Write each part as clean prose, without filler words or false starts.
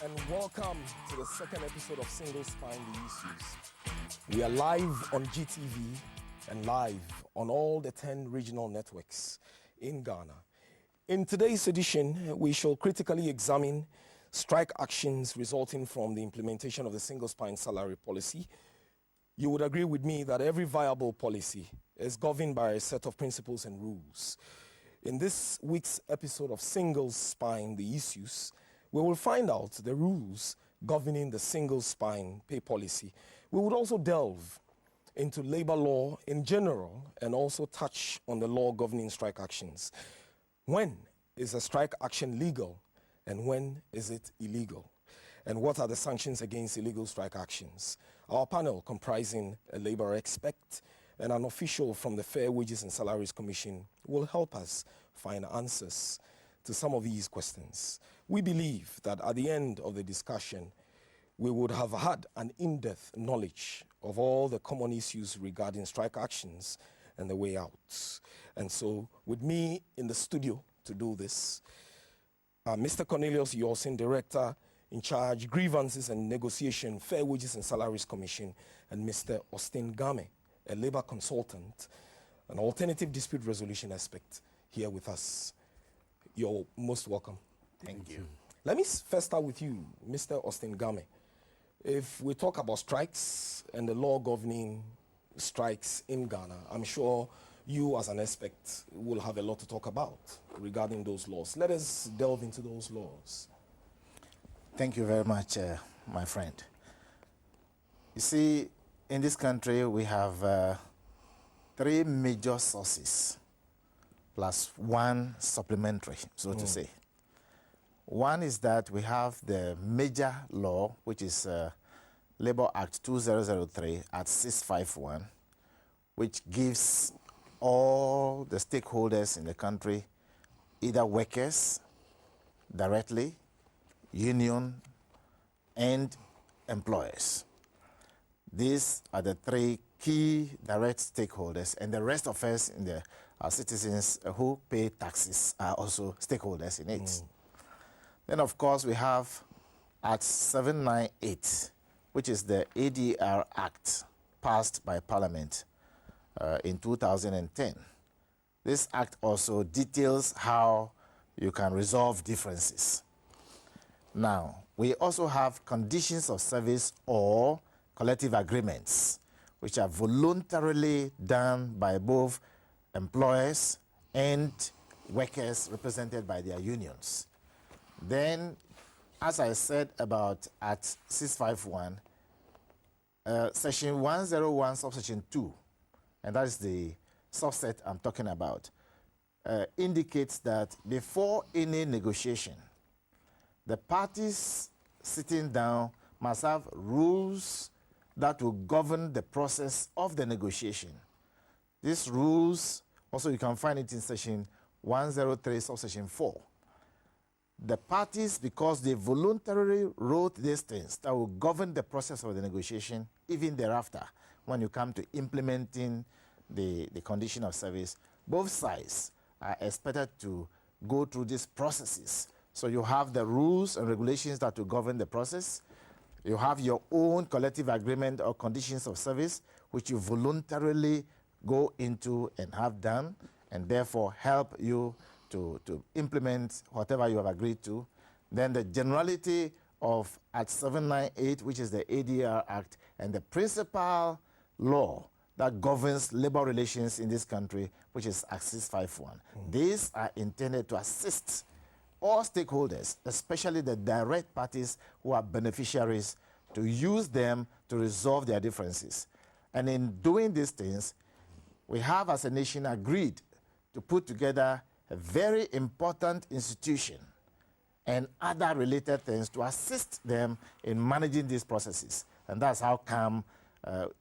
and welcome to the second episode of Single Spine the Issues. We are live on GTV and live on all the 10 regional networks in Ghana. In today's edition, we shall critically examine strike actions resulting from the implementation of the single spine salary policy. You would agree with me that every viable policy is governed by a set of principles and rules. In this week's episode of Single Spine the Issues, we will find out the rules governing the single spine pay policy. We would also delve into labor law in general and also touch on the law governing strike actions. When is a strike action legal and when is it illegal? And what are the sanctions against illegal strike actions? Our panel, comprising a labor expert and an official from the Fairwages and Salaries Commission, will help us find answers to some of these questions. We believe that at the end of the discussion, we would have had an in-depth knowledge of all the common issues regarding strike actions and the way out. And so, with me in the studio to do this, Mr. Cornelius Yorsin, Director in charge, Grievances and Negotiation, Fairwages and Salaries Commission, and Mr. Austin Game, a labor consultant, an alternative dispute resolution expert, here with us. You're most welcome. Thank you. Let me first start with you, Mr. Austin Game. If we talk about strikes and the law governing strikes in Ghana, I'm sure you as an expert will have a lot to talk about regarding those laws. Let us delve into those laws. Thank you very much, my friend. You see, in this country, we have three major sources, plus one supplementary, so to say. One is that we have the major law, which is Labour Act 2003 at 651, which gives all the stakeholders in the country, either workers directly, union, and employers. These are the three key direct stakeholders, and the rest of us in the citizens who pay taxes are also stakeholders in it. Then, of course, we have Act 798, which is the ADR Act passed by Parliament in 2010. This act also details how you can resolve differences. Now, we also have conditions of service or collective agreements, which are voluntarily done by both employers and workers represented by their unions. Then, as I said about Act 651, Section 101, Subsection 2, and that is the subset I'm talking about, indicates that before any negotiation, the parties sitting down must have rules that will govern the process of the negotiation. These rules, also you can find it in Section 103, Subsection 4. The parties, because they voluntarily wrote these things that will govern the process of the negotiation, even thereafter, when you come to implementing the condition of service, both sides are expected to go through these processes. So you have the rules and regulations that will govern the process. You have your own collective agreement or conditions of service, which you voluntarily go into and have done, and therefore help you to implement whatever you have agreed to. Then the generality of Act 798, which is the ADR Act, and the principal law that governs labor relations in this country, which is Act 651. These are intended to assist all stakeholders, especially the direct parties who are beneficiaries, to use them to resolve their differences. And in doing these things, we have as a nation agreed to put together a very important institution and other related things to assist them in managing these processes. And that's how come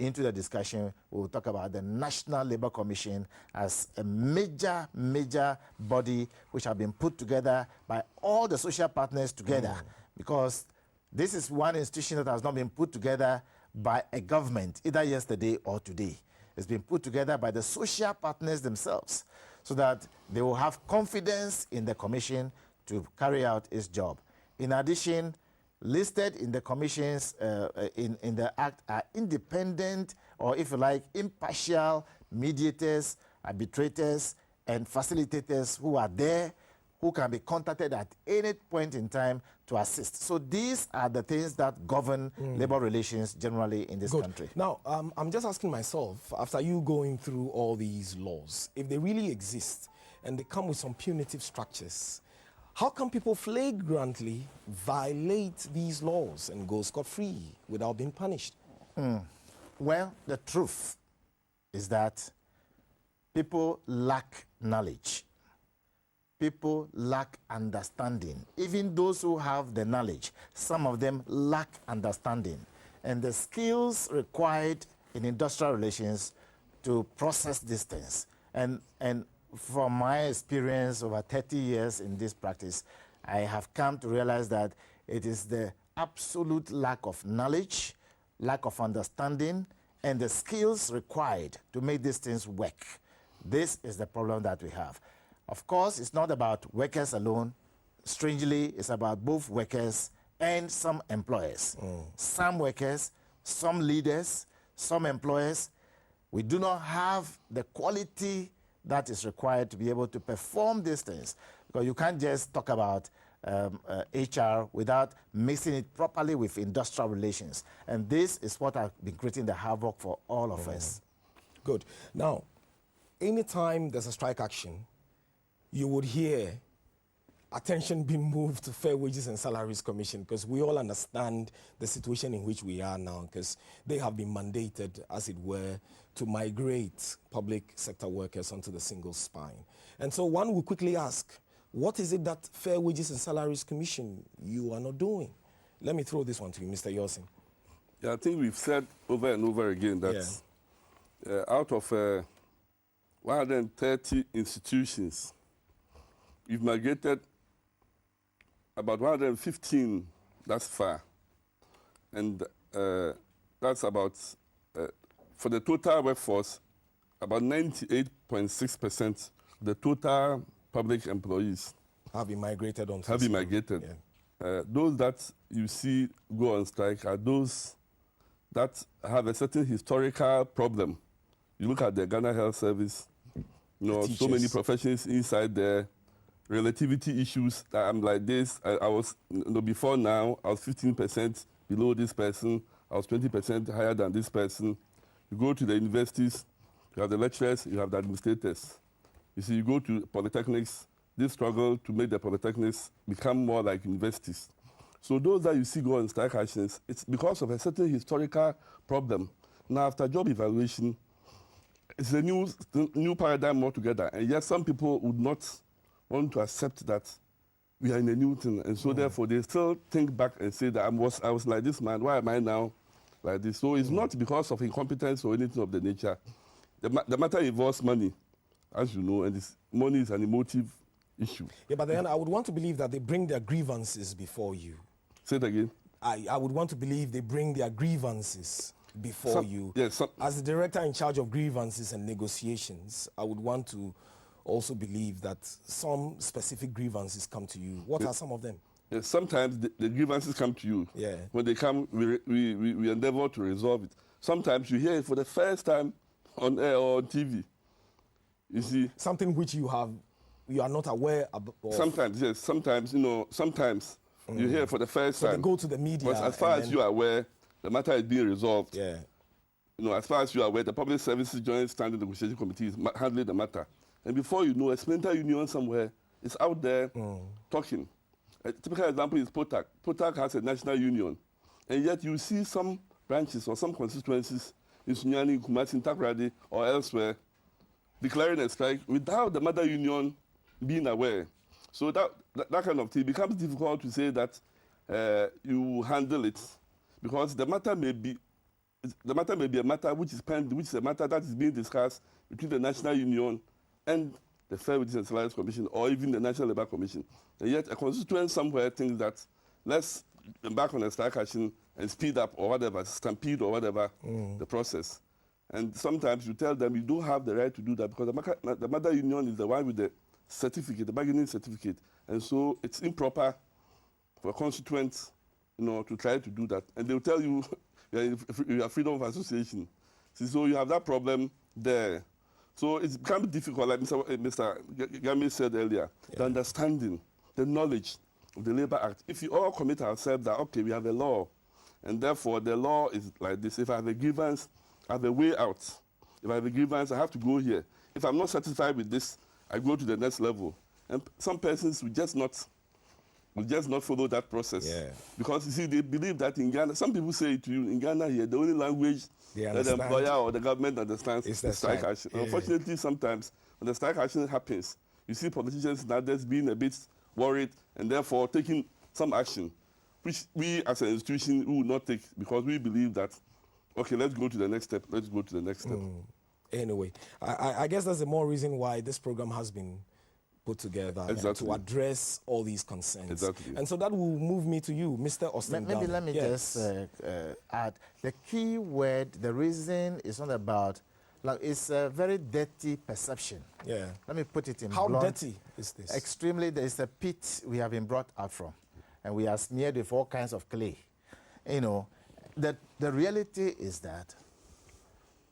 into the discussion, we'll talk about the National Labour Commission as a major body which have been put together by all the social partners together, because this is one institution that has not been put together by a government, either yesterday or today. It's been put together by the social partners themselves, so that they will have confidence in the commission to carry out its job. In addition, listed in the commissions in the Act are independent, or if you like, impartial mediators, arbitrators, and facilitators who are there, who can be contacted at any point in time to assist. So these are the things that govern labor relations generally in this country. Now, I'm just asking myself, after you going through all these laws, if they really exist and they come with some punitive structures, how can people flagrantly violate these laws and go scot-free without being punished? Well, the truth is that people lack knowledge. People lack understanding. Even those who have the knowledge, some of them lack understanding. And the skills required in industrial relations to process these things. And from my experience over 30 years in this practice, I have come to realize that it is the absolute lack of knowledge, lack of understanding, and the skills required to make these things work. This is the problem that we have. Of course, it's not about workers alone. Strangely, it's about both workers and some employers. Some workers, some leaders, some employers, we do not have the quality that is required to be able to perform these things. Because you can't just talk about HR without mixing it properly with industrial relations. And this is what has been creating the havoc for all of us. Good. Now, anytime there's a strike action, you would hear attention being moved to Fair Wages and Salaries Commission, because we all understand the situation in which we are now, because they have been mandated, as it were, to migrate public sector workers onto the single spine. And so one will quickly ask, what is it that Fair Wages and Salaries Commission you are not doing? Let me throw this one to you, Mr. Yosin. Yeah, I think we've said over and over again that out of 130 institutions, we've migrated about 115 thus far. And that's about, for the total workforce, about 98.6% the total public employees have been migrated onto have been migrated. Yeah. Those that you see go on strike are those that have a certain historical problem. You look at the Ghana Health Service, you know, so many professions inside there, relativity issues that I'm like this. I was, you know, before now, I was 15% below this person. I was 20% higher than this person. You go to the universities, you have the lecturers, you have the administrators. You see, you go to polytechnics, they struggle to make the polytechnics become more like universities. So those that you see go on strike actions, it's because of a certain historical problem. Now, after job evaluation, it's a new paradigm altogether. And yet some people would not want to accept that we are in a new thing. And so therefore, they still think back and say that I was like this man, why am I now like this? So it's not because of incompetence or anything of the nature. The matter involves money, as you know, and money is an emotive issue. Yeah, but then I would want to believe that they bring their grievances before you. Say it again. I would want to believe they bring their grievances before you. Yes. As the director in charge of grievances and negotiations, I would want to also believe that some specific grievances come to you. What are some of them? Yes, sometimes the grievances come to you. Yeah. When they come, we endeavor to resolve it. Sometimes you hear it for the first time on air or on TV. You see? Something which you are not aware of. Sometimes, yes. Sometimes, you know, you hear it for the first time. So they go to the media. But as far as you are aware, the matter is being resolved. Yeah. You know, as far as you are aware, the Public Services Joint Standing Negotiation Committee is handling the matter. And before you know, a splinter union somewhere is out there talking. A typical example is POTAC. POTAC has a national union. And yet you see some branches or some constituencies in Sunyani, Kumasi, Takoradi, or elsewhere declaring a strike without the mother union being aware. So that kind of thing becomes difficult to say that you handle it, because the matter may be a matter which is a matter that is being discussed between the National Union and the Fair Wages and Salaries Commission, or even the National Labour Commission. And yet a constituent somewhere thinks that let's embark on a strike action and speed up or whatever, stampede or whatever the process. And sometimes you tell them you don't have the right to do that because the mother union is the one with the certificate, the bargaining certificate. And so it's improper for a constituent, to try to do that. And they'll tell you you have freedom of association. See, so you have that problem there. So it's become difficult, like Mr. Gami said earlier, the understanding, the knowledge of the Labour Act. If you all commit ourselves that, okay, we have a law, and therefore the law is like this. If I have a grievance, I have a way out. If I have a grievance, I have to go here. If I'm not satisfied with this, I go to the next level. And some persons will just not follow that process. Yeah. Because you see, they believe that in Ghana, some people say to you, in Ghana here, the only language that the employer or the government understands is the strike action. Yeah. Unfortunately, sometimes when the strike action happens, you see politicians and others being a bit worried and therefore taking some action, which we as an institution will not take because we believe that, okay, let's go to the next step, let's go to the next step. Anyway, I guess that's the more reason why this program has been put together to address all these concerns. Exactly. And so that will move me to you, Mr. Austin. Maybe let me just add, the key word, the reason is not about, like, it's a very dirty perception. Yeah. Let me put it in How blunt. dirty is this? Extremely, there is a pit we have been brought out from, and we are smeared with all kinds of clay. The reality is that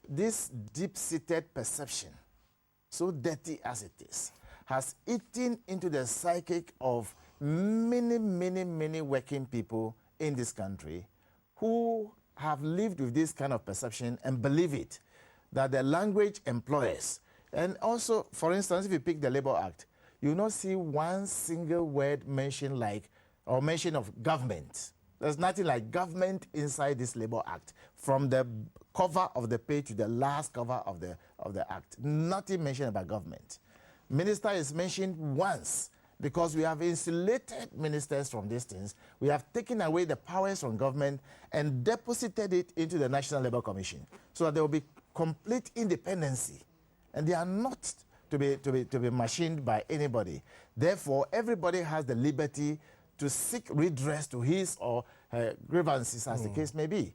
this deep-seated perception, so dirty as it is, has eaten into the psychic of many, many, many working people in this country who have lived with this kind of perception and believe it, that the language employers, and also, for instance, if you pick the Labour Act, you will not see one single word mention of government. There's nothing like government inside this Labour Act. From the cover of the page to the last cover of the Act, nothing mentioned about government. Minister is mentioned once because we have insulated ministers from these things. We have taken away the powers from government and deposited it into the National Labour Commission so that there will be complete independency. And they are not to be machined by anybody. Therefore, everybody has the liberty to seek redress to his or her grievances, as the case may be,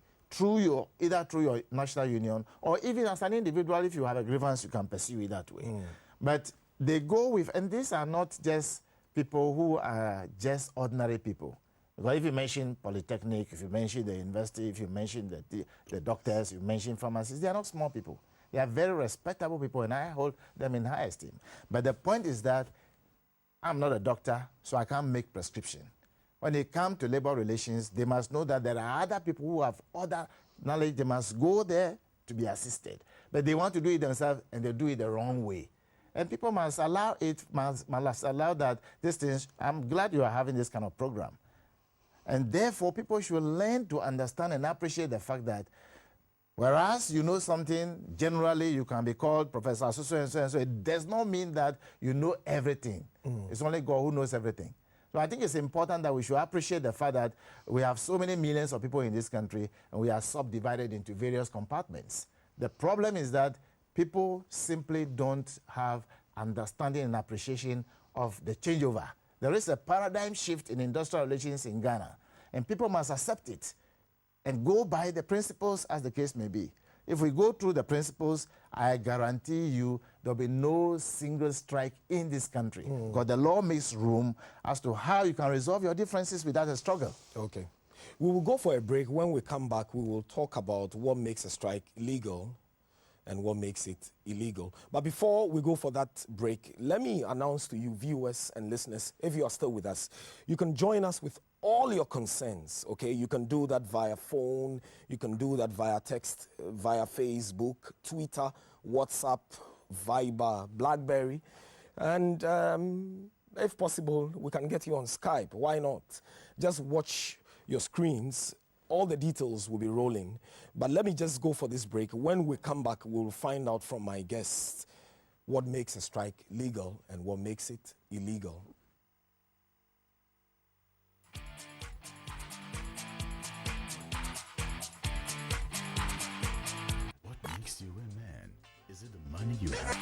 either through your national union or even as an individual. If you have a grievance, you can pursue it that way. But they go with, and these are not just people who are just ordinary people. Because if you mention Polytechnic, if you mention the university, if you mention the doctors, you mention pharmacists, they are not small people. They are very respectable people, and I hold them in high esteem. But the point is that I'm not a doctor, so I can't make prescription. When they come to labor relations, they must know that there are other people who have other knowledge. They must go there to be assisted. But they want to do it themselves, and they do it the wrong way. And people must allow that these things. I'm glad you are having this kind of program. And therefore, people should learn to understand and appreciate the fact that whereas you know something, generally you can be called Professor so it does not mean that you know everything. It's only God who knows everything. So I think it's important that we should appreciate the fact that we have so many millions of people in this country and we are subdivided into various compartments. The problem is that people simply don't have understanding and appreciation of the changeover. There is a paradigm shift in industrial relations in Ghana, and people must accept it and go by the principles as the case may be. If we go through the principles, I guarantee you there'll be no single strike in this country because the law makes room as to how you can resolve your differences without a struggle. Okay. We will go for a break. When we come back, we will talk about what makes a strike legal and what makes it illegal. But before we go for that break, let me announce to you, viewers and listeners, if you are still with us, you can join us with all your concerns, okay? You can do that via phone, you can do that via text, via Facebook, Twitter, WhatsApp, Viber, BlackBerry, and if possible, we can get you on Skype. Why not? Just watch your screens. All the details will be rolling. But let me just go for this break. When we come back, we'll find out from my guests what makes a strike legal and what makes it illegal. What makes you a man? Is it the money you have?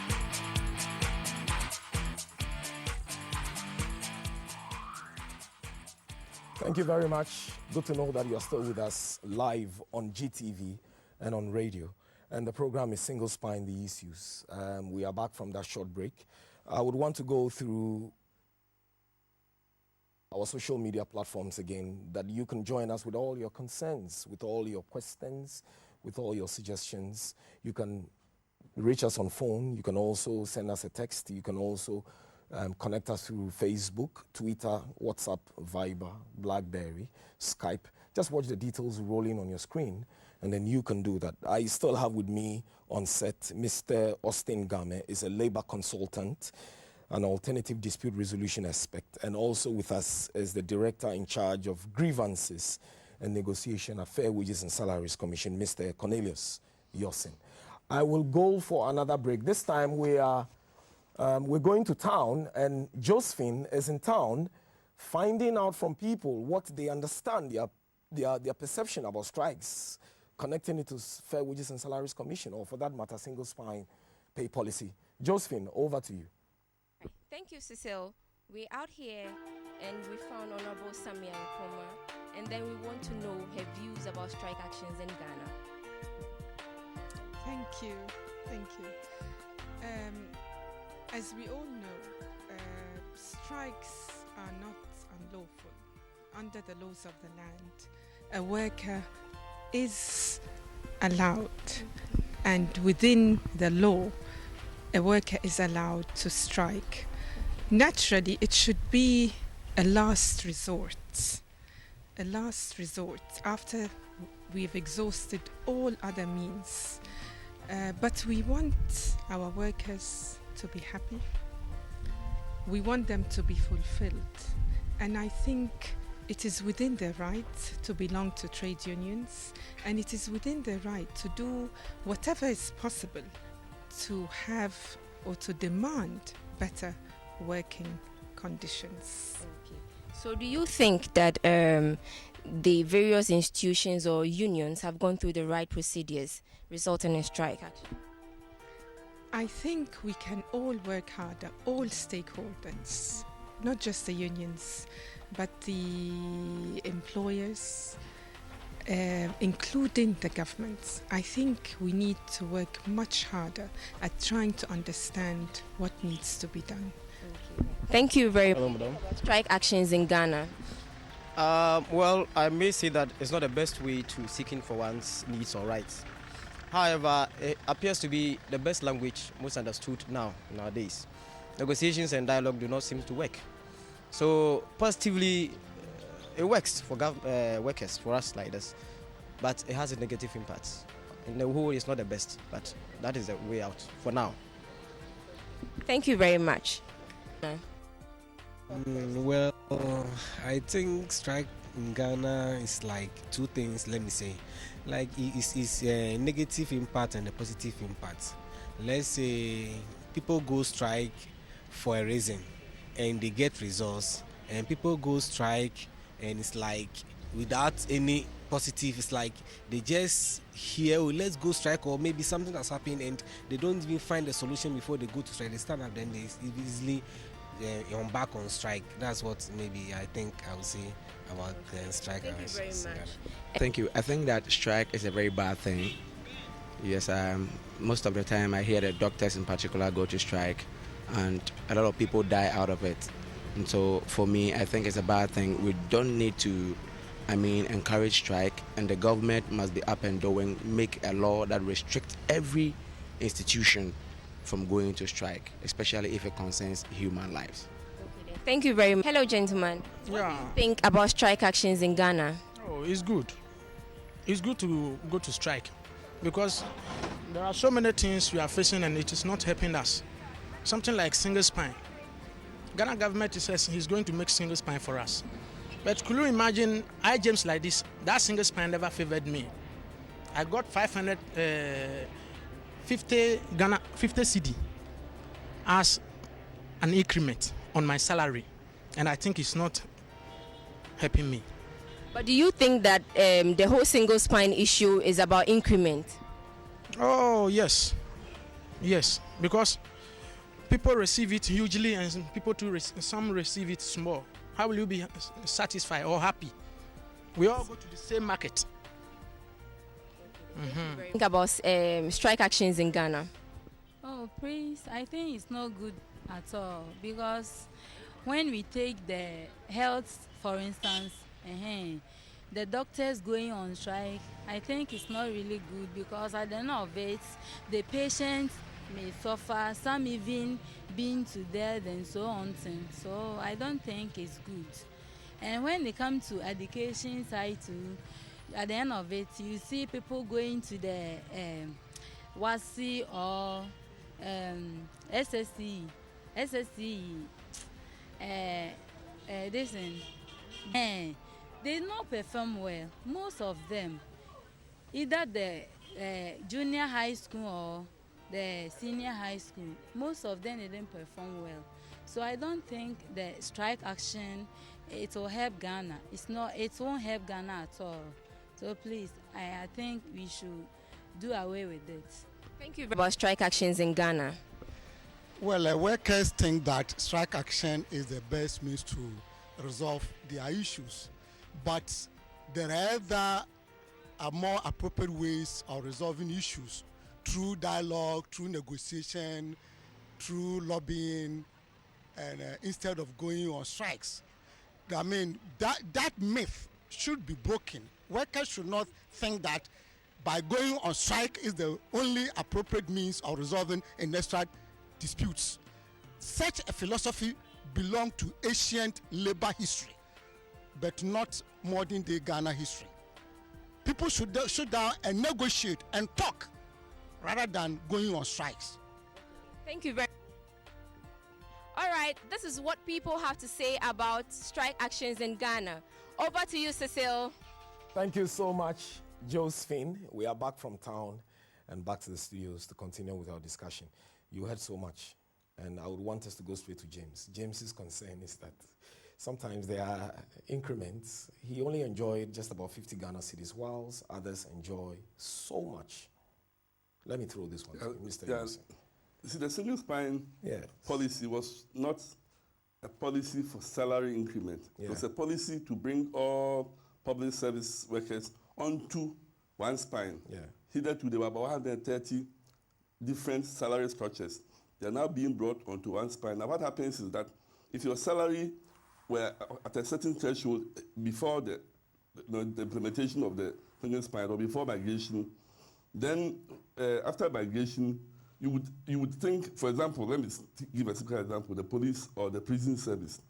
Thank you very much. Good to know that you're still with us live on GTV and on radio. And the program is Single Spine the Issues. We are back from that short break. I would want to go through our social media platforms again, that you can join us with all your concerns, with all your questions, with all your suggestions. You can reach us on phone. You can also send us a text. You can also connect us through Facebook, Twitter, WhatsApp, Viber, BlackBerry, Skype. Just watch the details rolling on your screen, and then you can do that. I still have with me on set Mr. Austin Game, is a labor consultant, an alternative dispute resolution expert, and also with us is the director in charge of grievances and negotiation at Fairwages and Salaries Commission, Mr. Cornelius Yosin. I will go for another break. This time we're going to town, and Josephine is in town finding out from people what they understand, their perception about strikes, connecting it to Fair Wages and Salaries Commission, or for that matter, single spine pay policy. Josephine, over to you. Thank you, Cecile. We're out here and we found Honorable Samia Nkrumah, and then we want to know her views about strike actions in Ghana. Thank you. As we all know, strikes are not unlawful. Under the laws of the land, a worker is allowed, and within the law, a worker is allowed to strike. Naturally, it should be a last resort. A last resort after we've exhausted all other means. But we want our workers to be happy. We want them to be fulfilled. And I think it is within their right to belong to trade unions, and it is within their right to do whatever is possible to have or to demand better working conditions. Okay. So do you think that the various institutions or unions have gone through the right procedures resulting in strike action? I think we can all work harder, all stakeholders, not just the unions, but the employers, including the governments. I think we need to work much harder at trying to understand what needs to be done. Thank you very Hello, much. madam. Strike actions in Ghana. Well, I may say that it's not the best way to seeking for one's needs or rights. However, it appears to be the best language most understood nowadays. Negotiations and dialogue do not seem to work. So positively, it works for workers, for us like this, but it has a negative impact. In the whole, it's not the best, but that is the way out for now. Thank you very much. Well, I think strike in Ghana is like two things, let me say. Like it's a negative impact and a positive impact. Let's say people go strike for a reason and they get results, and people go strike and it's like without any positive, it's like they just hear, oh, let's go strike, or maybe something has happened and they don't even find a solution before they go to strike. They stand up, then they easily back on strike. That's what maybe I think I would say about the strike. Thank you very much. Thank you. I think that strike is a very bad thing. Yes, most of the time I hear that doctors in particular go to strike, and a lot of people die out of it. And so for me, I think it's a bad thing. We don't need to, encourage strike, and the government must be up and doing, make a law that restricts every institution from going to strike, especially if it concerns human lives. Okay, thank you very much. Hello, gentlemen. What do you think about strike actions in Ghana? Oh, it's good. It's good to go to strike because there are so many things we are facing and it is not helping us. Something like single spine. Ghana government says he's going to make single spine for us. But could you imagine James like this? That single spine never favored me. I got 50 CD as an increment on my salary, and I think it's not helping me. But do you think that the whole single spine issue is about increment? Oh, yes, because people receive it hugely and people some receive it small. How will you be satisfied or happy? We all go to the same market. Think about strike actions in Ghana. Oh, please, I think it's not good at all because when we take the health, for instance, the doctors going on strike, I think it's not really good because at the end of it, the patients may suffer, some even being to death and so on. So I don't think it's good. And when they come to education side too, at the end of it, you see people going to the WASI or SSE, this and they not perform well. Most of them, either the junior high school or the senior high school, most of them didn't perform well. So I don't think the strike action it will help Ghana. It won't help Ghana at all. So please, I think we should do away with it. Thank you very much. About strike actions in Ghana. Well, workers think that strike action is the best means to resolve their issues, but there are other more appropriate ways of resolving issues through dialogue, through negotiation, through lobbying, and instead of going on strikes. I mean, that myth should be broken. Workers should not think that by going on strike is the only appropriate means of resolving industrial disputes. Such a philosophy belongs to ancient labor history, but not modern day Ghana history. People should sit down and negotiate and talk rather than going on strikes. Thank you very much. All right, this is what people have to say about strike actions in Ghana. Over to you, Cecile. Thank you so much, Josephine. We are back from town and back to the studios to continue with our discussion. You heard so much, and I would want us to go straight to James. James's concern is that sometimes there are increments. He only enjoyed just about 50 Ghana cedis, whilst others enjoy so much. Let me throw this one to Mr. Emerson. See, the single spine policy was not a policy for salary increment. It was a policy to bring all public service workers onto one spine. Hitherto, there were about 130 different salary structures. They are now being brought onto one spine. Now, what happens is that if your salary were at a certain threshold before the implementation of the single spine or before migration, then after migration, you would think, for example, let me give a simple example, the police or the prison service.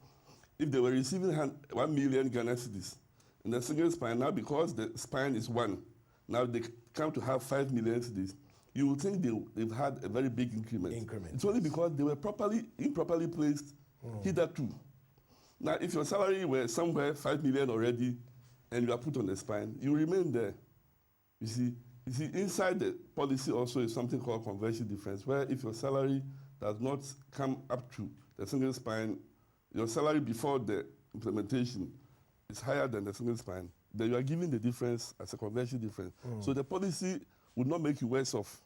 If they were receiving 1 million Ghana cedis in the single spine, now because the spine is one, now they come to have 5 million cedis, you would think they've had a very big increment. It's only because they were improperly placed hitherto. Now, if your salary were somewhere 5 million already and you are put on the spine, you remain there. You see, inside the policy also is something called conversion difference, where if your salary does not come up to the single spine, your salary before the implementation is higher than the single spine, then you are giving the difference as a conversion difference. So the policy would not make you worse off,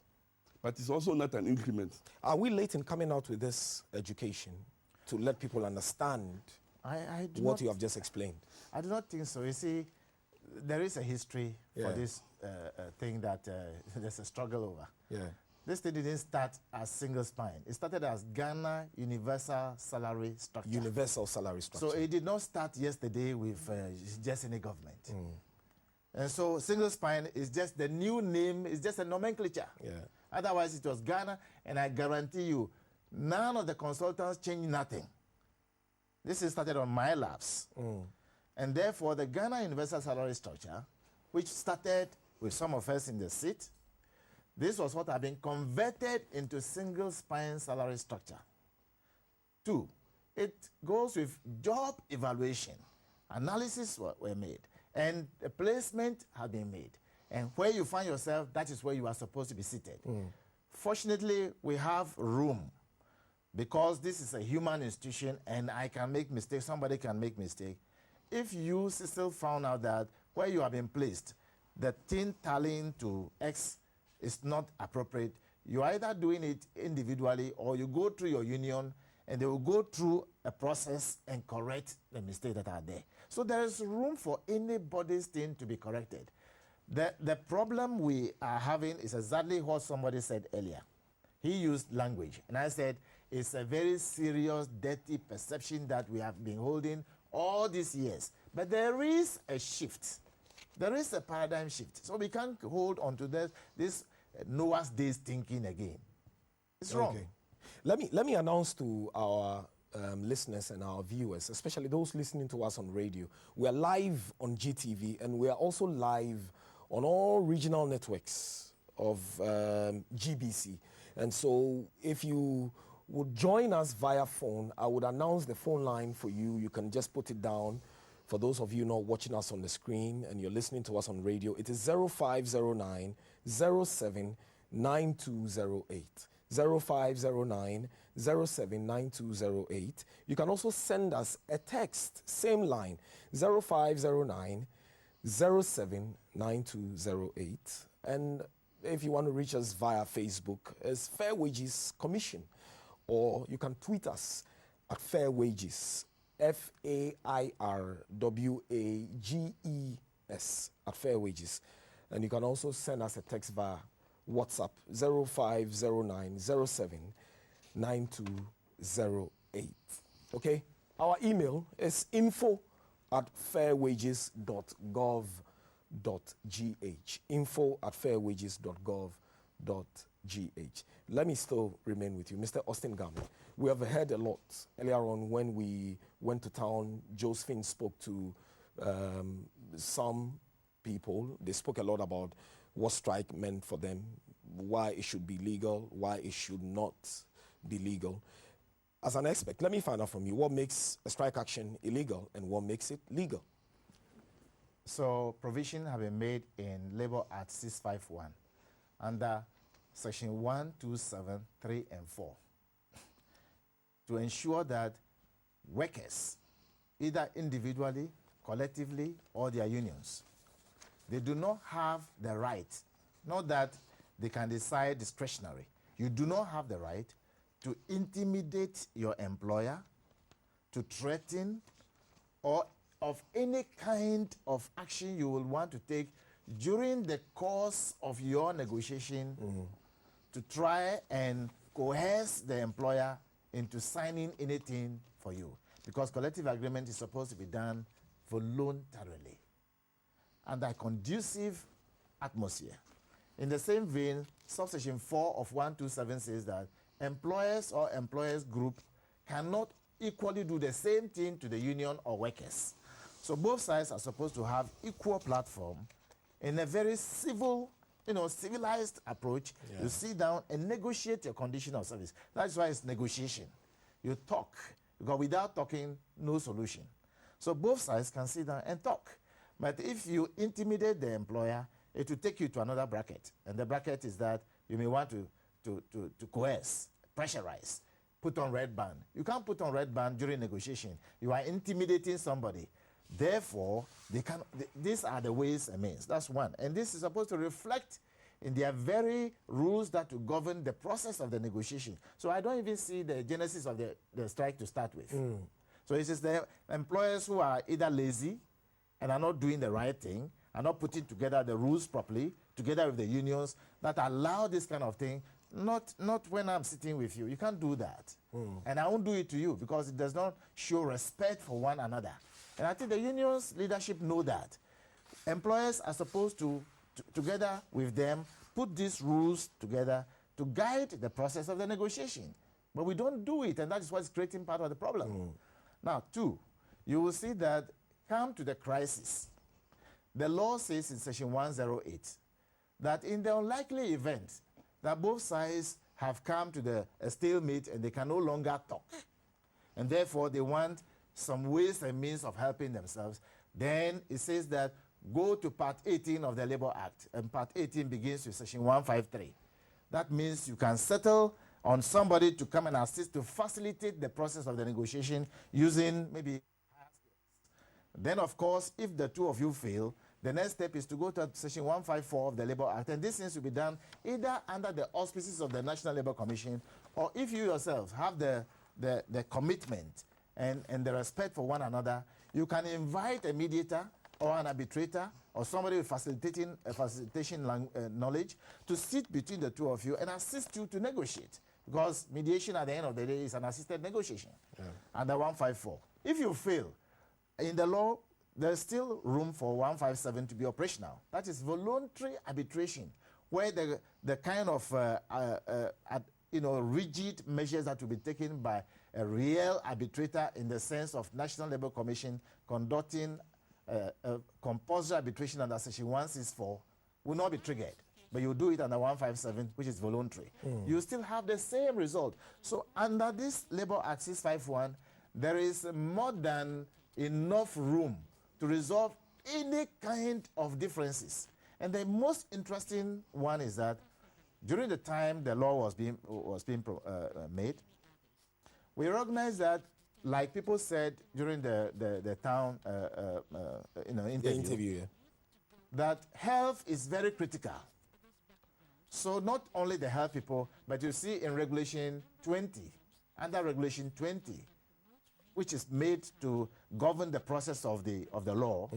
but it's also not an increment. Are we late in coming out with this education to let people understand what you have just explained? I do not think so. You see, there is a history for this thing that there's a struggle over. This thing didn't start as single spine. It started as Ghana Universal Salary Structure. Universal Salary Structure. So it did not start yesterday with just any government. And so single spine is just the new name, it's just a nomenclature. Otherwise it was Ghana, and I guarantee you, none of the consultants changed nothing. This is started on my labs. And therefore the Ghana Universal Salary Structure, which started with some of us in the seat, this was what had been converted into single spine salary structure. 2, it goes with job evaluation. Analysis were made, and a placement had been made. And where you find yourself, that is where you are supposed to be seated. Fortunately, we have room, because this is a human institution, and I can make mistakes, somebody can make mistake. If you still found out that where you have been placed, the thing tallying to X is not appropriate, you're either doing it individually or you go through your union and they will go through a process and correct the mistakes that are there. So there is room for anybody's thing to be corrected. The problem we are having is exactly what somebody said earlier. He used language, and I said, It's a very serious, dirty perception that we have been holding all these years. But there is a shift. There is a paradigm shift. So we can't hold on to this Noah's Days thinking again. It's wrong. Let me announce to our listeners and our viewers, especially those listening to us on radio, we are live on GTV and we are also live on all regional networks of GBC. And so if you would join us via phone, I would announce the phone line for you. You can just put it down. For those of you not watching us on the screen and you're listening to us on radio, it is 0509 07 9208. 0509 079208. You can also send us a text, same line, 0509 079208. And if you want to reach us via Facebook, it's Fairwages Commission, or you can tweet us at Fairwages, FAIRWAGES, at Fairwages. And you can also send us a text via WhatsApp, 0509 07 9208. Okay? Our email is info@fairwages.gov.gh. info@fairwages.gov.gh. Let me still remain with you. Mr. Austin Garment, we have heard a lot earlier on when we went to town. Josephine spoke to some people. They spoke a lot about what strike meant for them, why it should be legal, why it should not be legal. As an expert, let me find out from you what makes a strike action illegal and what makes it legal. So provision have been made in Labor Act 651 under Section 127, 3, and 4 to ensure that workers, either individually, collectively, or their unions, they do not have the right, not that they can decide discretionary. You do not have the right to intimidate your employer, to threaten, or of any kind of action you will want to take during the course of your negotiation to try and coerce the employer into signing anything for you. Because collective agreement is supposed to be done voluntarily and a conducive atmosphere. In the same vein, subsection 4 of 127 says that employers or employers group cannot equally do the same thing to the union or workers. So both sides are supposed to have equal platform in a very civil, civilized approach. Yeah. You sit down and negotiate your condition of service. That's why it's negotiation. You talk, because without talking, no solution. So both sides can sit down and talk. But if you intimidate the employer, it will take you to another bracket. And the bracket is that you may want to coerce, pressurize, put on red band. You can't put on red band during negotiation. You are intimidating somebody. Therefore, these are the ways and means. That's one. And this is supposed to reflect in their very rules that to govern the process of the negotiation. So I don't even see the genesis of the strike to start with. So it is the employers who are either lazy and are not doing the right thing, are not putting together the rules properly, together with the unions, that allow this kind of thing. Not when I'm sitting with you. You can't do that. And I won't do it to you because it does not show respect for one another. And I think the unions leadership know that. Employers are supposed to together with them, put these rules together to guide the process of the negotiation. But we don't do it, and that is what's creating part of the problem. Now, 2, you will see that come to the crisis. The law says in section 108 that in the unlikely event that both sides have come to a stalemate and they can no longer talk, and therefore they want some ways and means of helping themselves, then it says that go to Part 18 of the Labor Act, and Part 18 begins with Section 153. That means you can settle on somebody to come and assist to facilitate the process of the negotiation using maybe. Then, of course, if the two of you fail, the next step is to go to Section 154 of the Labor Act, and this needs to be done either under the auspices of the National Labour Commission, or if you yourself have the commitment and the respect for one another, you can invite a mediator or an arbitrator or somebody with facilitation knowledge to sit between the two of you and assist you to negotiate. because mediation at the end of the day is an assisted negotiation under 154. If you fail, in the law, there's still room for 157 to be operational. That is voluntary arbitration, where the kind of rigid measures that will be taken by a real arbitrator in the sense of National Labour Commission conducting compulsory arbitration under Section 164 will not be triggered. But you do it under 157, which is voluntary. You still have the same result. So under this Labour Act 651, there is more than enough room to resolve any kind of differences. And the most interesting one is that during the time the law was being made, we recognized that, like people said during the town interview, that health is very critical. So not only the health people, but you see in Regulation 20, under Regulation 20, which is made to govern the process of the law,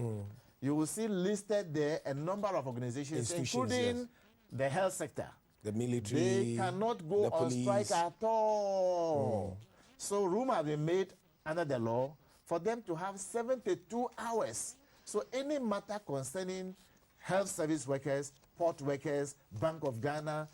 you will see listed there a number of organizations, including the health sector. The military. They cannot go on strike at all. So room has been made under the law for them to have 72 hours. So any matter concerning health service workers, port workers, Bank of Ghana,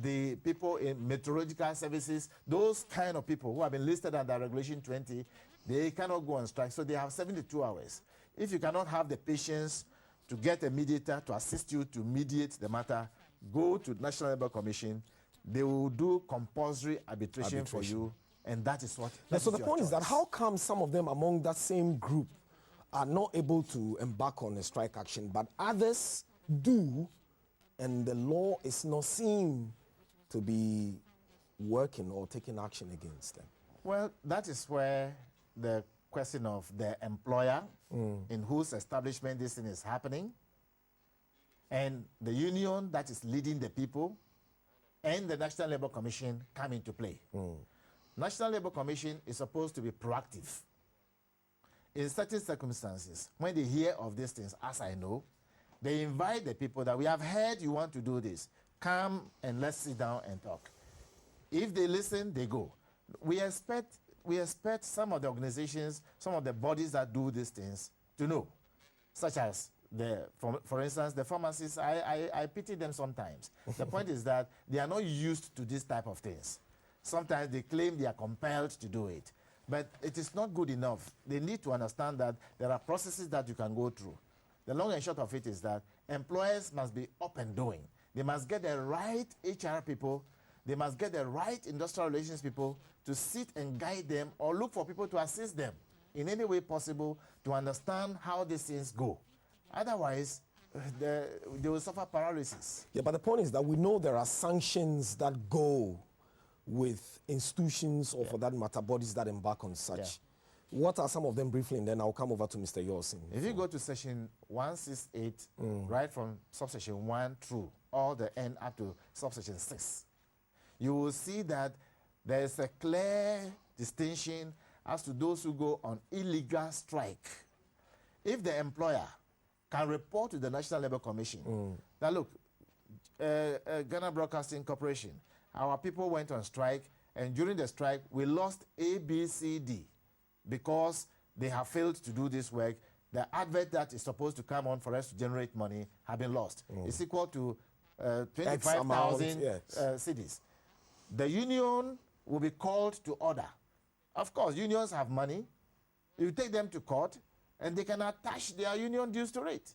the people in meteorological services, those kind of people who have been listed under Regulation 20, they cannot go on strike. So they have 72 hours. If you cannot have the patience to get a mediator to assist you to mediate the matter, go to the National Labour Commission. They will do compulsory arbitration for you, and that is what. So the point is that how come some of them among that same group are not able to embark on a strike action, but others do, and the law is not seen to be working or taking action against them? Well, that is where the question of the employer in whose establishment this thing is happening, and the union that is leading the people, and the National Labour Commission come into play. National Labour Commission is supposed to be proactive. In certain circumstances, when they hear of these things, as I know, they invite the people that we have heard you want to do this. Come and let's sit down and talk. If they listen, they go. We expect some of the organizations, some of the bodies that do these things to know, such as for instance, the pharmacists. I pity them sometimes. The point is that they are not used to this type of things. Sometimes they claim they are compelled to do it, but it is not good enough. They need to understand that there are processes that you can go through. The long and short of it is that employers must be up and doing. They must get the right HR people. They must get the right industrial relations people to sit and guide them or look for people to assist them in any way possible to understand how these things go. Otherwise, they will suffer paralysis. Yeah, but the point is that we know there are sanctions that go with institutions or, for that matter, bodies that embark on such. Yeah. What are some of them briefly, and then I'll come over to Mr. Yosin. If you go to section 168, right from subsection 1 through all the end up to subsection 6, you will see that there is a clear distinction as to those who go on illegal strike. If the employer can report to the National Labour Commission that, look, Ghana Broadcasting Corporation, our people went on strike, and during the strike, we lost A, B, C, D because they have failed to do this work. The advert that is supposed to come on for us to generate money have been lost. It's equal to 25,000 cedis. The union will be called to order. Of course, unions have money. You take them to court, and they can attach their union dues to it.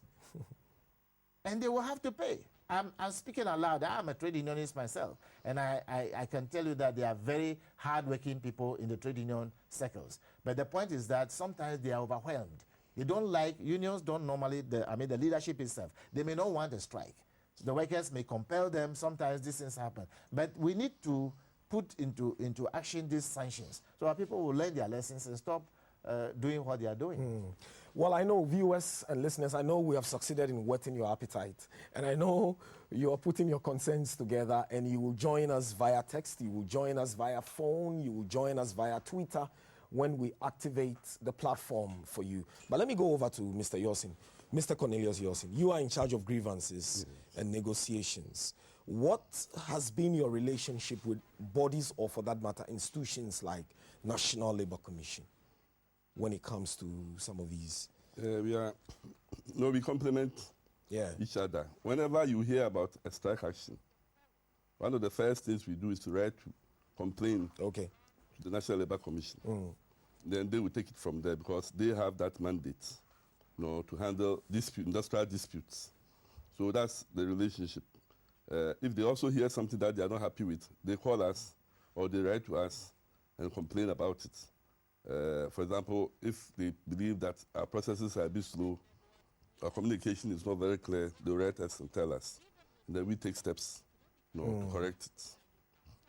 And they will have to pay. I'm speaking aloud. I'm a trade unionist myself. And I can tell you that they are very hardworking people in the trade union circles. But the point is that sometimes they are overwhelmed. They don't like, unions don't normally, the leadership itself, they may not want a strike. So the workers may compel them. Sometimes these things happen. But we need to put into action these sanctions so that people will learn their lessons and stop doing what they are doing. Well, I know viewers and listeners, I know we have succeeded in whetting your appetite. And I know you are putting your concerns together, and you will join us via text, you will join us via phone, you will join us via Twitter when we activate the platform for you. But let me go over to Mr. Yosin. Mr. Cornelius Yosin, you are in charge of grievances and negotiations. What has been your relationship with bodies, or for that matter, institutions like National Labour Commission, when it comes to some of these? We complement each other. Whenever you hear about a strike action, one of the first things we do is to write to complain to the National Labour Commission. Then they will take it from there, because they have that mandate, to handle industrial disputes. So that's the relationship. If they also hear something that they are not happy with, they call us or they write to us and complain about it. For example, if they believe that our processes are a bit slow, our communication is not very clear, they write us and tell us. And then we take steps to correct it.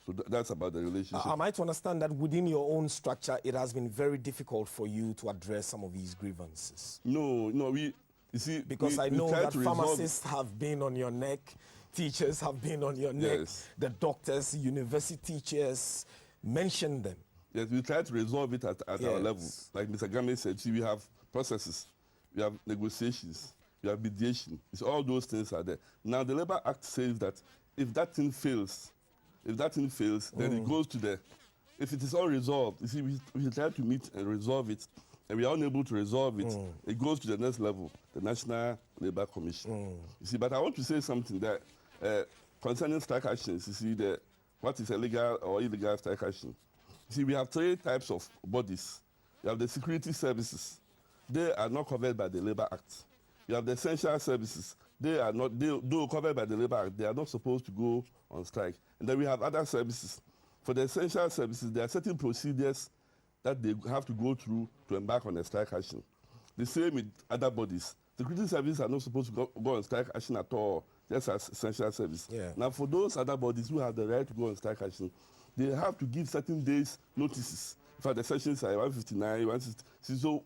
So that's about the relationship. Am I to understand that within your own structure, it has been very difficult for you to address some of these grievances? No, you see, because I know that pharmacists have been on your neck, teachers have been on your neck, the doctors, university teachers, mention them. Yes, we try to resolve it at our level. Like Mr. Game said, see, we have processes, we have negotiations, we have mediation. It's all those things are there. Now, the Labour Act says that if that thing fails, then it goes to if it is all resolved, you see, we try to meet and resolve it, and we are unable to resolve it, it goes to the next level, the National Labour Commission. You see, but I want to say something that concerning strike actions, you see, what is a legal or illegal strike action? You see, we have 3 types of bodies. You have the security services. They are not covered by the Labour Act. You have the essential services. They are not, though covered by the Labour Act, they are not supposed to go on strike. And then we have other services. For the essential services, there are certain procedures that they have to go through to embark on a strike action. The same with other bodies. Security services are not supposed to go on strike action at all, just as essential service. Now, for those other bodies who have the right to go on strike action, they have to give certain days notices. In fact, the sessions are 159, 160. So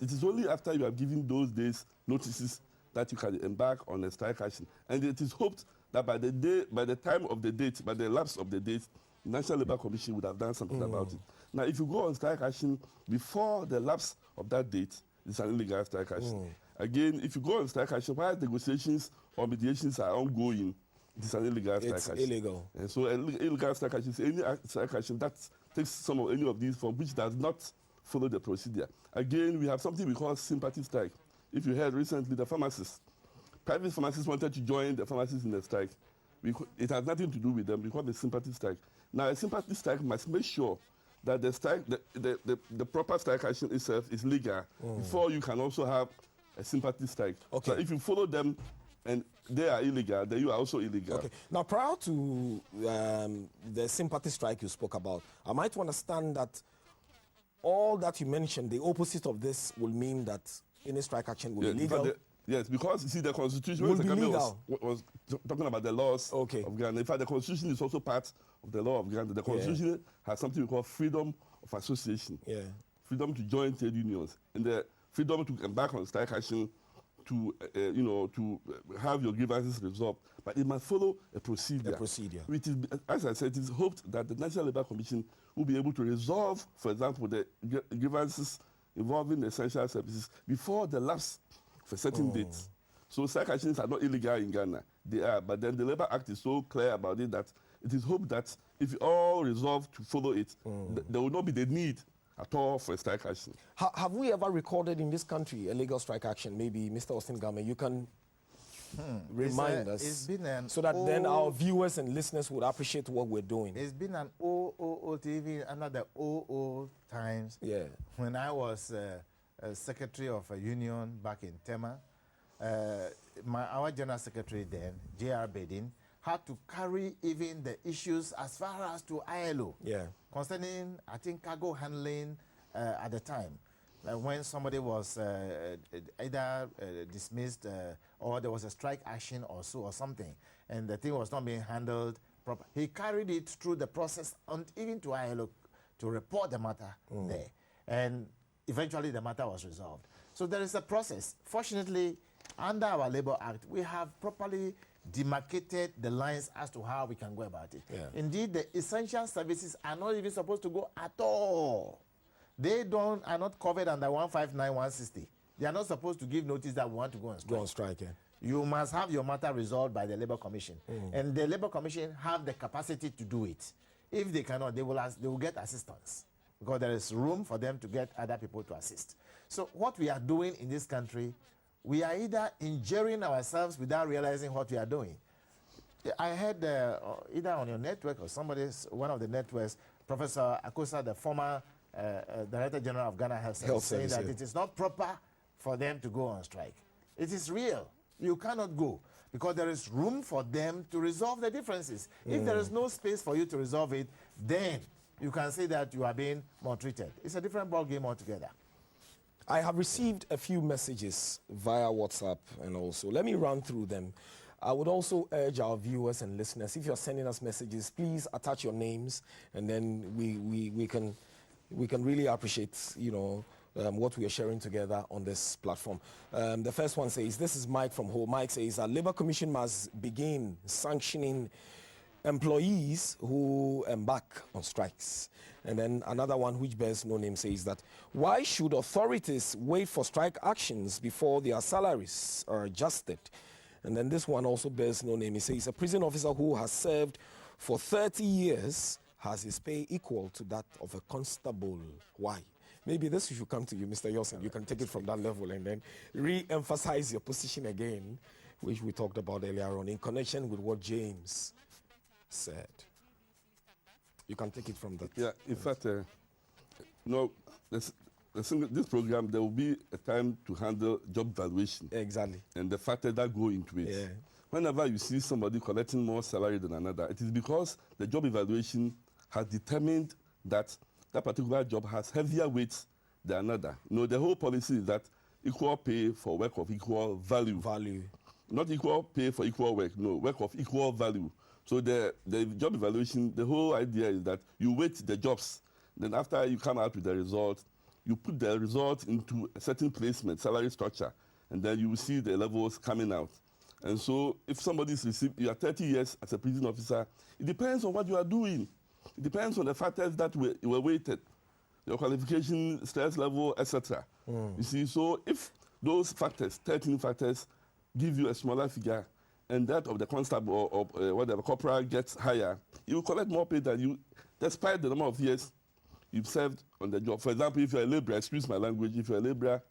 it is only after you have given those days notices that you can embark on a strike action. And it is hoped that by the time of the date, by the lapse of the date, the National Labour Commission would have done something about it. Now, if you go on strike action before the lapse of that date, it's an illegal strike action. Again, if you go on strike action while negotiations or mediations are ongoing, it is an illegal strike action. It's illegal. And so illegal strike action is any strike action that takes any of these forms which does not follow the procedure. Again, we have something we call sympathy strike. If you heard recently, the pharmacists, private pharmacists wanted to join the pharmacists in the strike. It has nothing to do with them. We call it a sympathy strike. Now, a sympathy strike must make sure that the strike, the proper strike action itself is legal before you can also have a sympathy strike. So if you follow them and they are illegal, then you are also illegal. Now, prior to the sympathy strike you spoke about, am I to understand that all that you mentioned, the opposite of this, will mean that any strike action will be legal? Yes, because you see, the Constitution was talking about the laws of Ghana. In fact, the Constitution is also part of the law of Ghana. The Constitution has something we call freedom of association, freedom to join trade unions, and the freedom to embark on strike action to have your grievances resolved. But it must follow a procedure. Which is, as I said, it is hoped that the National Labour Commission will be able to resolve, for example, the grievances involving the essential services before the lapse of a certain date. So strike actions are not illegal in Ghana. They are, but then the Labour Act is so clear about it that it is hoped that if you all resolve to follow it, there will not be the need at all for a strike action. Have we ever recorded in this country a legal strike action? Maybe Mr. Austin Game, you can remind us, so that then our viewers and listeners would appreciate what we're doing. It's been an OOTV under the OO times. When I was secretary of a union back in Tema, our general secretary then, J.R. Bedin, had to carry even the issues as far as to ILO concerning, I think, cargo handling at the time. When somebody was either dismissed or there was a strike action or so or something, and the thing was not being handled properly, he carried it through the process and even to ILO to report the matter there. And eventually the matter was resolved. So there is a process. Fortunately, under our Labour Act, we have properly demarcated the lines as to how we can go about it. Indeed, the essential services are not even supposed to go at all. They are not covered under 159, 160. They are not supposed to give notice that we want to go on strike. You must have your matter resolved by the Labour Commission. And the Labour Commission have the capacity to do it. If they cannot, they will get assistance, because there is room for them to get other people to assist. So what we are doing in this country, we are either injuring ourselves without realizing what we are doing. I heard either on your network or one of the networks, Professor Akosa, the former Director General of Ghana Health Service, saying that it is not proper for them to go on strike. It is real. You cannot go, because there is room for them to resolve the differences. If there is no space for you to resolve it, then you can say that you are being maltreated. It's a different ballgame altogether. I have received a few messages via WhatsApp and also. Let me run through them. I would also urge our viewers and listeners, if you're sending us messages, please attach your names, and then we can really appreciate, what we are sharing together on this platform. The first one says, this is Mike from Hull. Mike says, the Labour Commission must begin sanctioning employees who embark on strikes. And then another one, which bears no name, says that, why should authorities wait for strike actions before their salaries are adjusted? And then this one also bears no name. He says, a prison officer who has served for 30 years has his pay equal to that of a constable. Why? Maybe this should come to you, Mr. Yossen. You can take it from that level and then re-emphasize your position again, which we talked about earlier on, in connection with what James said. You can take it from that. Yeah, in fact, this program, there will be a time to handle job valuation. Exactly. And the factors that go into it. Yeah. Whenever you see somebody collecting more salary than another, it is because the job evaluation has determined that that particular job has heavier weight than another. The whole policy is that equal pay for work of equal value. Not equal pay for equal work, no, work of equal value. So the job evaluation, the whole idea is that you weight the jobs. Then after you come out with the result, you put the result into a certain placement, salary structure, and then you will see the levels coming out. And so if somebody is received, you are 30 years as a prison officer, it depends on what you are doing. It depends on the factors that were weighted, your qualification, stress level, etc. You see, so if those factors, 13 factors, give you a smaller figure, and that of the constable or whatever corporal gets higher, you will collect more pay than you, despite the number of years you've served on the job. For example, if you're a laborer, excuse my language, if you're a laborer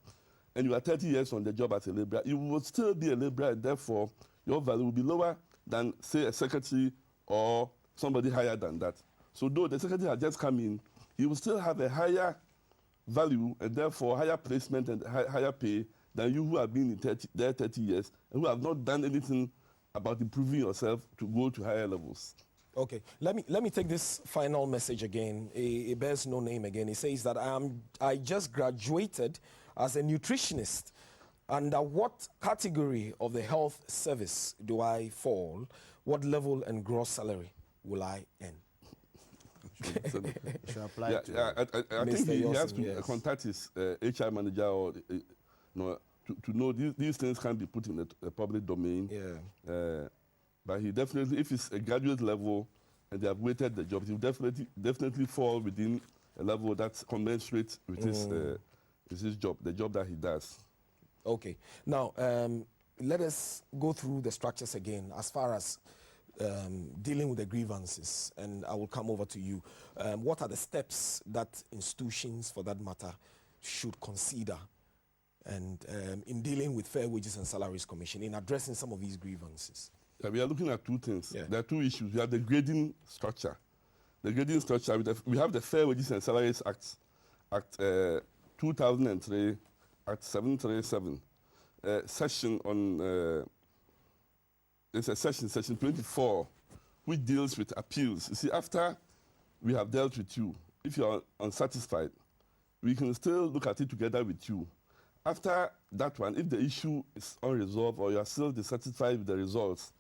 and you are 30 years on the job as a laborer, you will still be a laborer, and therefore your value will be lower than, say, a secretary or somebody higher than that. So though the secretary has just come in, he will still have a higher value and therefore higher placement and higher pay than you who have been in 30 years and who have not done anything about improving yourself to go to higher levels. Okay, let me take this final message again. It bears no name again. It says that I just graduated as a nutritionist. Under what category of the health service do I fall? What level and gross salary will I earn? Should apply I think he has to contact his HR manager or to know these things can be put in the public domain. But he definitely, if it's a graduate level and they have weighted the job, he will definitely fall within a level that's commensurate with his job, the job that he does. Okay. Now, let us go through the structures again as far as dealing with the grievances, and I will come over to you. What are the steps that institutions, for that matter, should consider and in dealing with Fair Wages and Salaries Commission, in addressing some of these grievances? We are looking at two things. There are two issues. We have the grading structure. The grading structure, we have the Fair Wages and Salaries Act 2003, Act 737, section on, there's a section 24, which deals with appeals. You see, after we have dealt with you, if you are unsatisfied, we can still look at it together with you. After that one, if the issue is unresolved or you are still dissatisfied with the results,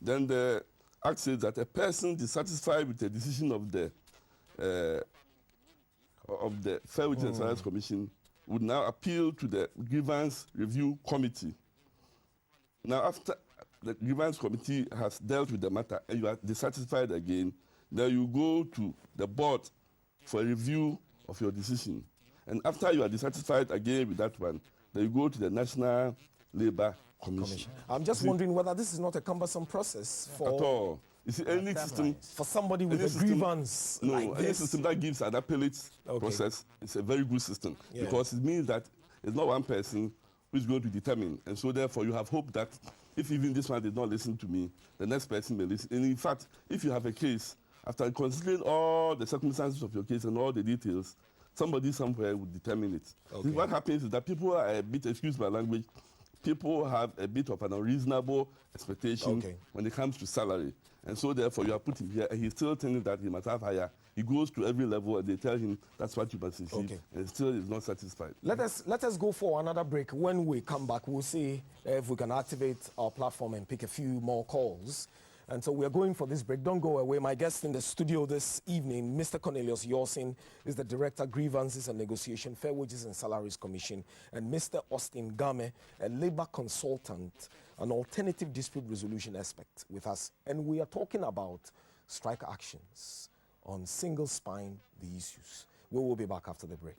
then the Act says that a person dissatisfied with the decision of the Fair Wages and Salaries Commission would now appeal to the Grievance Review Committee. Now, after the Grievance Committee has dealt with the matter and you are dissatisfied again, then you go to the board for a review of your decision. And after you are dissatisfied again with that one, then you go to the National Labour commission. I'm just wondering whether this is not a cumbersome process for at all. You see, any system for somebody with a grievance no, like any this. system that gives an appellate process is a very good system because it means that it's not one person who is going to determine, and so therefore you have hope that if even this one did not listen to me, the next person may listen. And in fact, if you have a case, after considering all the circumstances of your case and all the details, somebody somewhere will determine it. See, what happens is that people are a bit, excuse my language, people have a bit of an unreasonable expectation when it comes to salary. And so therefore you are put him here and he's still thinking that he must have higher. He goes to every level and they tell him that's what you must receive and still is not satisfied. Let us go for another break. When we come back, we'll see if we can activate our platform and pick a few more calls. And so we are going for this break. Don't go away. My guest in the studio this evening, Mr. Cornelius Yorsin, is the Director, Grievances and Negotiation, Fair Wages and Salaries Commission, and Mr. Austin Game, a labor consultant, an alternative dispute resolution expert with us. And we are talking about strike actions on single spine, the issues. We will be back after the break.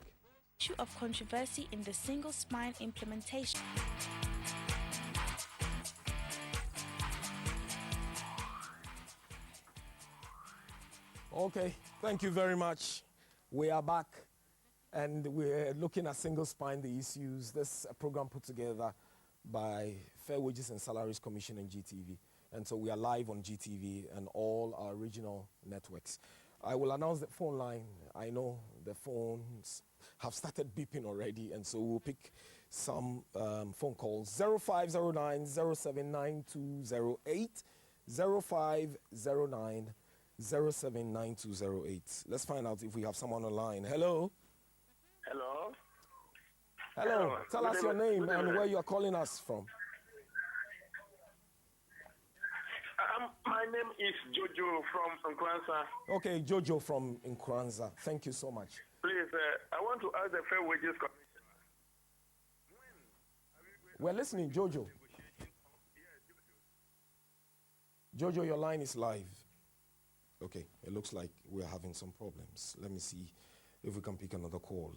Issue of controversy in the single spine implementation. Okay, thank you very much. We are back and we're looking at single spine, the issues. This program put together by Fair Wages and Salaries Commission and GTV. And so we are live on GTV and all our regional networks. I will announce the phone line. I know the phones have started beeping already, and so we'll pick some phone calls. 0509 079208, 0509 079208. Let's find out if we have someone online. Hello? Hello? Hello. Tell us your name and where you are calling us from. My name is Jojo from Nkranza. Okay, Jojo from Nkranza. Thank you so much. Please, I want to ask the Fair Wages Commission. We're listening, Jojo. Jojo, your line is live. Okay, it looks like we're having some problems. Let me see if we can pick another call.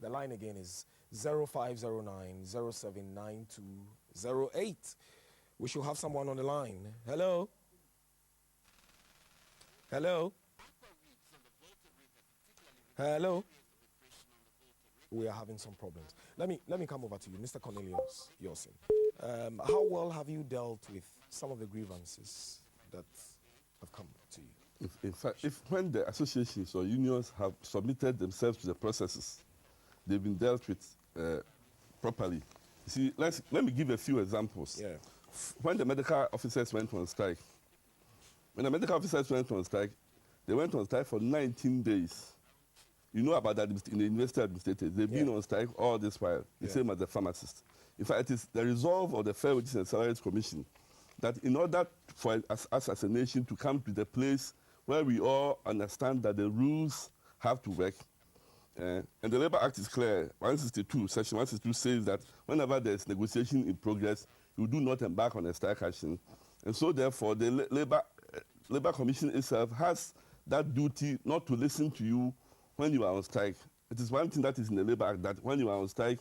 The line again is 0509 079208. We should have someone on the line. Hello? Hello? Hello? We are having some problems. Let me come over to you, Mr. Cornelius Yorsin. How well have you dealt with some of the grievances that have come to you? In fact, when the associations or unions have submitted themselves to the processes, they've been dealt with properly. You see, let me give a few examples. Yeah. When the medical officers went on strike, they went on strike for 19 days. You know about that in the university administrators. They've been on strike all this while, the same as the pharmacists. In fact, it is the resolve of the Fair Wages and Salaries Commission that in order for us as a nation to come to the place where we all understand that the rules have to work, and the Labour Act is clear. 162, Section 162 says that whenever there is negotiation in progress, you do not embark on a strike action. And so therefore, the Labour Commission itself has that duty not to listen to you when you are on strike. It is one thing that is in the Labour Act that when you are on strike,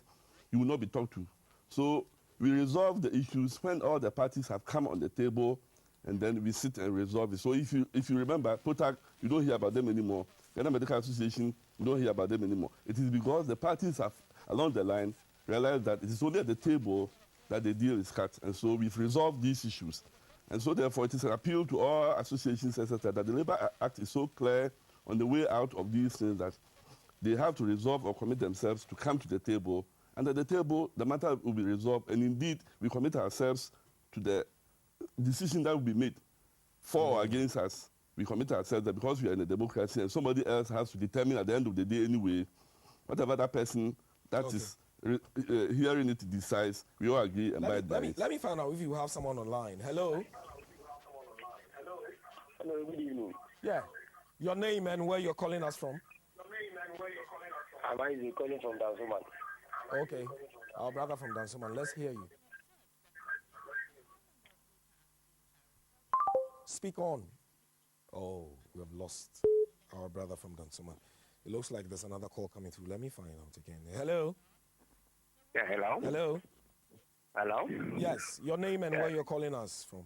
you will not be talked to. So we resolve the issues when all the parties have come on the table, and then we sit and resolve it. So if you remember, POTAC, you don't hear about them anymore. Ghana Medical Association, you don't hear about them anymore. It is because the parties have, along the line, realized that it is only at the table that the deal is cut. And so we've resolved these issues. And so therefore it is an appeal to all associations, etc., that the Labour Act is so clear on the way out of these things that they have to resolve or commit themselves to come to the table. And at the table, the matter will be resolved. And indeed, we commit ourselves to the decision that will be made for or against us. We commit ourselves that because we are in a democracy and somebody else has to determine at the end of the day anyway, whatever that person that is hearing it decides, we all agree and abide by it. Let me find out if you have someone online. Hello? Hello, good evening. Yeah. Your name and where you're calling us from? I'm Isaac calling from Dansuman. Okay. Our brother from Dansuman. Let's hear you. Speak on. Oh, we have lost our brother from Dansuman. It looks like there's another call coming through. Let me find out again. Hello? Yeah, hello? Hello? Hello? Yes, your name and where you're calling us from.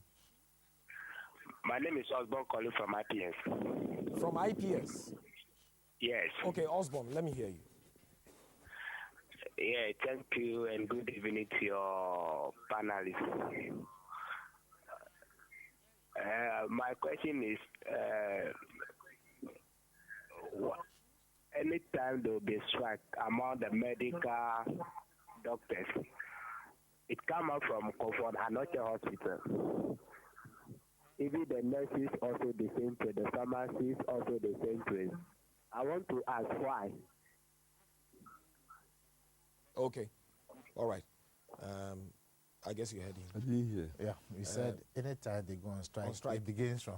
My name is Osborne calling from IPS. From IPS? Yes. Okay, Osborne, let me hear you. Yeah, thank you and good evening to your panelists. My question is, anytime there will be a strike among the medical doctors, it comes out from Comfort and not the hospital. Even the nurses also the same place, the pharmacists also the same place. I want to ask why. Okay, all right. I guess you're heading. I didn't hear. Yeah, we said anytime they go on strike, it begins from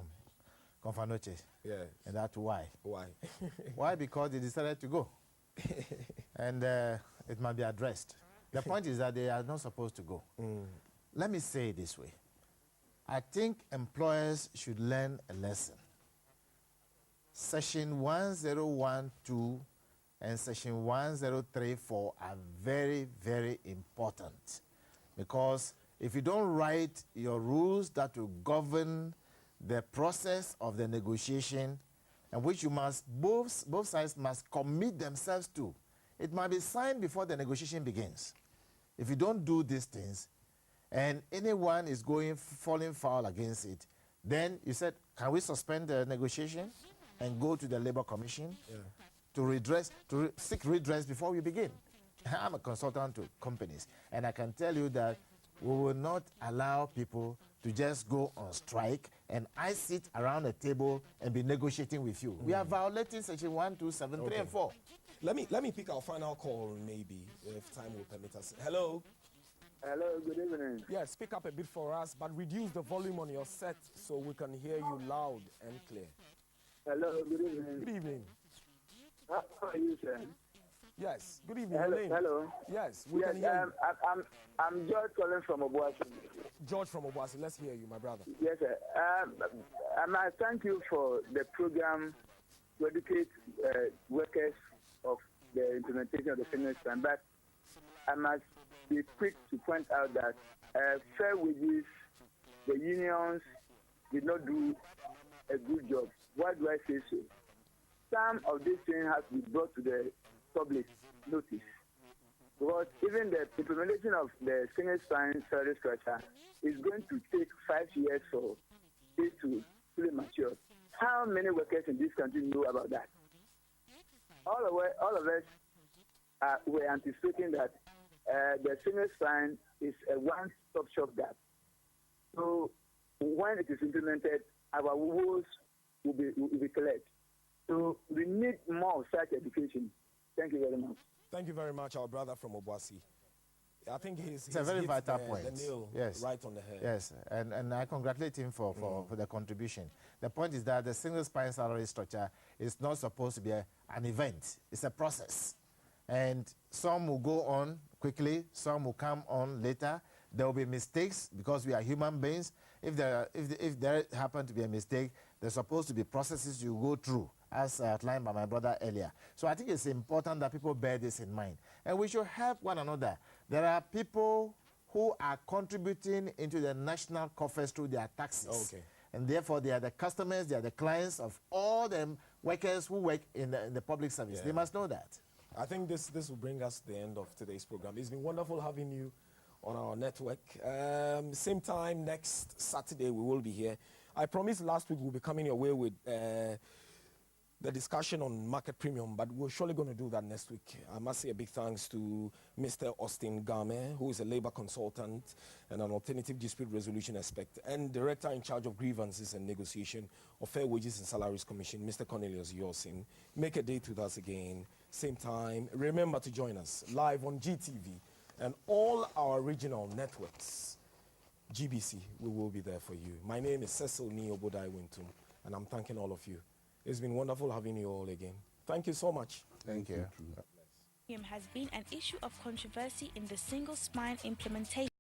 Confanoche. Yeah. And that's why. Why? Why? Because they decided to go. And it might be addressed. The point is that they are not supposed to go. Let me say it this way. I think employers should learn a lesson. Section 1012 and Section 1034 are very, very important. Because if you don't write your rules that will govern the process of the negotiation, and which you must, both sides must commit themselves to, it might be signed before the negotiation begins. If you don't do these things, and anyone is falling foul against it, then you said, can we suspend the negotiation and go to the Labor Commission to seek redress before we begin? I'm a consultant to companies, and I can tell you that we will not allow people to just go on strike and I sit around a table and be negotiating with you. We are violating Section 1, 2, 7, 3, and 4. Let me pick our final call, maybe, if time will permit us. Hello? Hello, good evening. Yeah, speak up a bit for us, but reduce the volume on your set so we can hear you loud and clear. Hello, good evening. Good evening. How are you, sir? Yes, good evening. Hello. Your name? Hello. Yes, we can hear you. I'm George calling from Obuasi. George from Obuasi, let's hear you, my brother. Yes, sir. I must thank you for the program to educate workers of the implementation of the fitness plan. But I must be quick to point out that Fairwages, the unions did not do a good job. Why do I say so? Some of these things have to be brought to the public notice. Because even the implementation of the single spine salary structure is going to take 5 years for it to fully mature. How many workers in this country know about that? All of us were anticipating that the single spine is a one-stop shop gap. So when it is implemented, our woes will be cleared. So we need more of such education. Thank you very much. Thank you very much, our brother from Obuasi. I think it's a very vital point. The nail right on the head. Yes, and I congratulate him for the contribution. The point is that the single spine salary structure is not supposed to be an event. It's a process. And some will go on quickly, some will come on later. There will be mistakes because we are human beings. If there happen to be a mistake, there's supposed to be processes you go through, as outlined by my brother earlier. So I think it's important that people bear this in mind. And we should help one another. There are people who are contributing into the national coffers through their taxes. Okay. And therefore, they are the customers, they are the clients of all the workers who work in the public service. Yeah. They must know that. I think this will bring us to the end of today's program. It's been wonderful having you on our network. Same time next Saturday we will be here. I promised last week we'll be coming your way with the discussion on market premium, but we're surely going to do that next week. I must say a big thanks to Mr. Austin Game, who is a labor consultant and an alternative dispute resolution expert and director in charge of grievances and negotiation of Fair Wages and Salaries Commission, Mr. Cornelius Yosin. Make a date with us again, same time. Remember to join us live on GTV and all our regional networks. GBC, we will be there for you. My name is Cecil Niobodai Wintum, and I'm thanking all of you. It's been wonderful having you all again. Thank you so much. Thank you. Has been an issue of controversy in the single spine implementation.